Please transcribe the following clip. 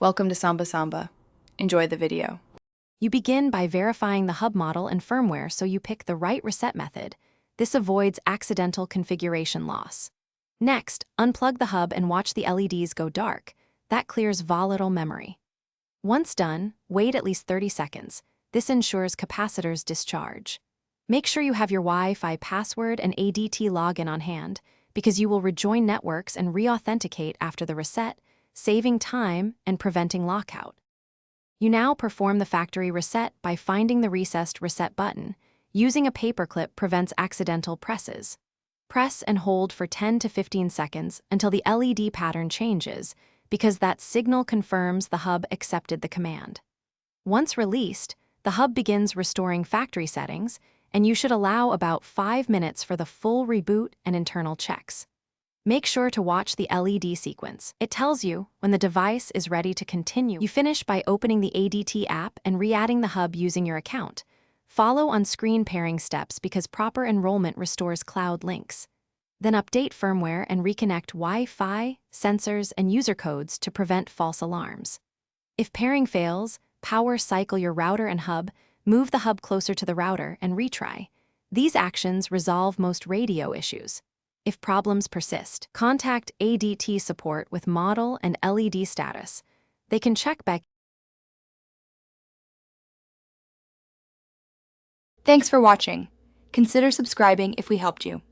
Welcome to Samba Samba. Enjoy the video. You begin by verifying the hub model and firmware so you pick the right reset method. This avoids accidental configuration loss. Next, unplug the hub and watch the LEDs go dark. That clears volatile memory. Once done, wait at least 30 seconds. This ensures capacitors discharge. Make sure you have your Wi-Fi password and ADT login on hand, because you will rejoin networks and re-authenticate after the reset, saving time and preventing lockout. You now perform the factory reset by finding the recessed reset button. Using a paperclip prevents accidental presses. Press and hold for 10 to 15 seconds until the LED pattern changes, because that signal confirms the hub accepted the command. Once released, the hub begins restoring factory settings, and you should allow about 5 minutes for the full reboot and internal checks. Make sure to watch the LED sequence. It tells you when the device is ready to continue. You finish by opening the ADT app and re-adding the hub using your account. Follow on-screen pairing steps because proper enrollment restores cloud links. Then update firmware and reconnect Wi-Fi, sensors, and user codes to prevent false alarms. If pairing fails, power cycle your router and hub, move the hub closer to the router, and retry. These actions resolve most radio issues. If problems persist, contact ADT support with model and LED status. They can check back. Thanks for watching. Consider subscribing if we helped you.